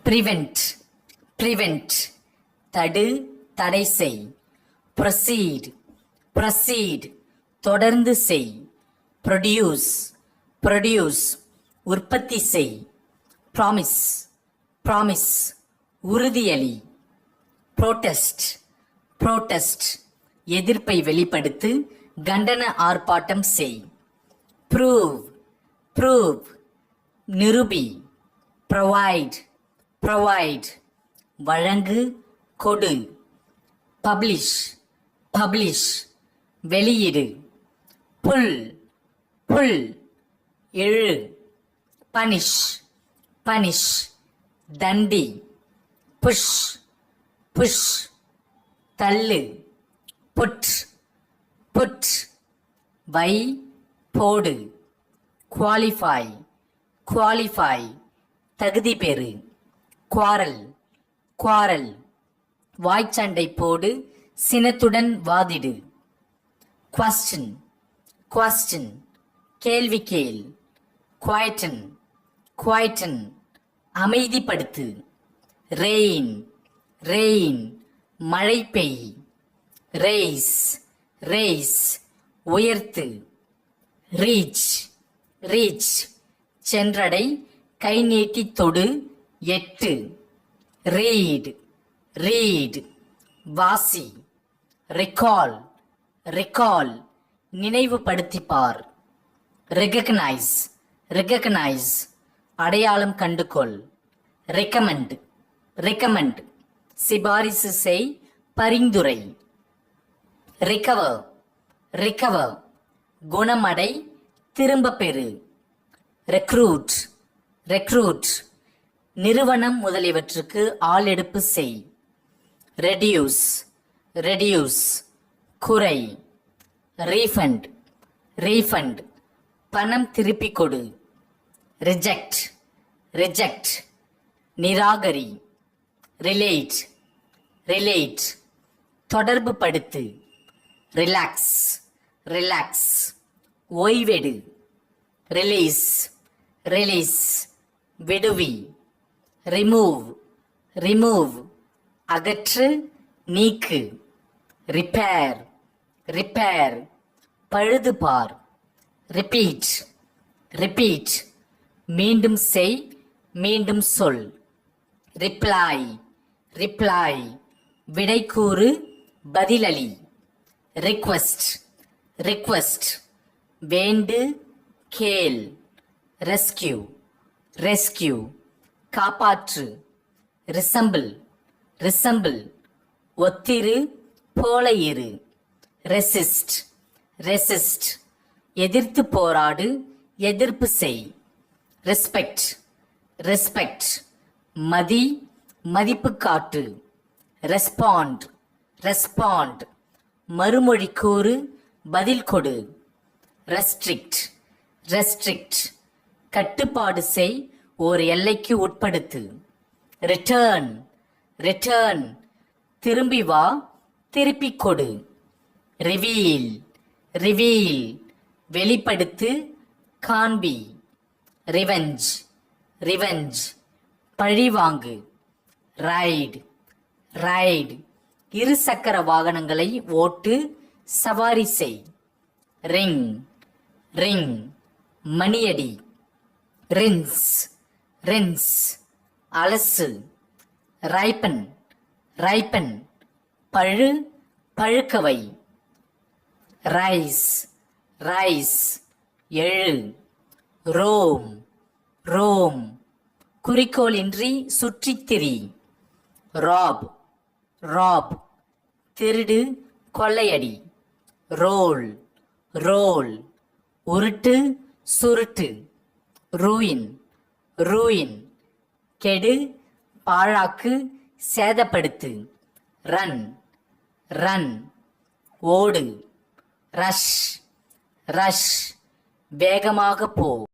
prevent, prevent, தடு தடை செய். proceed, proceed, தொடர்ந்து செய். produce, produce, உற்பத்தி செய். promise, promise, உறுதியளி. protest, protest, எதிர்ப்பை வெளிப்படுத்து, கண்டன ஆர்ப்பாட்டம் செய். prove, prove, நிரூபி. provide, provide, வழங்கு, கொடு. publish, publish, வெளியிடு. pull, pull, இழு. punish, punish, தண்டி. push, push, தள்ளு. put, put, வை, போடு. qualify, qualify, தகுதி பெறு. quarrel, quarrel, வாய்ச்சண்டை போடு, சினத்துடன் வாதிடு. question, question, கேள்வி கேள். quieten, quieten, அமைதிப்படுத்து. rain, rain, மழை பெய். raise, raise, உயர்த்து. reach, reach, சென்றடை, கை நீட்டி தொடு, எட்டு. read, read, வாசி. recall, recall, நினைவுபடுத்திப்பார். recognize, recognize, அடையாளம் கண்டுகொள். recommend, recommend, சிபாரிசு செய், பரிந்துரை. recover, recover, குணமடை, திரும்ப பெறு. recruit, recruit, நிறுவனம் முதலியவற்றுக்கு ஆளெடுப்பு செய். reduce, reduce, குறை. refund, refund, பணம் திருப்பிக் கொடு. reject, reject, நிராகரி. relate, relate, தொடர்பு படுத்து. relax, relax, ஓய்வெடு. release, release, விடுவி. remove, remove, அகற்று, நீக்கு. repair, repair, பழுது பார். repeat, repeat, மீண்டும் செய், மீண்டும் சொல். reply, reply, விடை கூறு, பதிலளி. request, request, வேண்டு, கேள். rescue, rescue, காப்பாற்று. resemble, resemble, ஒத்திரு, போல இரு. resist, resist, எதிர்த்து போராடு, எதிர்ப்பு செய். respect, respect, மதி, மதிப்பு காட்டு. respond, respond, மறுமொழி கூறு, பதில் கொடு. restrict, restrict, கட்டுப்பாடு செய், ஓர் எல்லைக்கு உட்படுத்து. return, return, திரும்பி வா, திருப்பிக் கொடு. reveal, reveal, வெளிப்படுத்து, காண்பி. revenge, revenge, பழிவாங்கு. ride, ride, இரு சக்கர வாகனங்களை ஓட்டு, சவாரி செய். ring, ring, மணியடி. rinse, rinse, அலசு. ripen, ripen, பழு, பழுக்கவை. rise, rise, எழு. roam, roam, குறிக்கோளின்றி சுற்றித்திரி. rob, rob, திருடு, கொள்ளையடி. roll, roll, உருட்டு, சுருட்டு. ruin, ruin, கெடு, பாழாக்கு, சேதப்படுத்து. run, run, ஓடு. rush, rush, வேகமாக போ.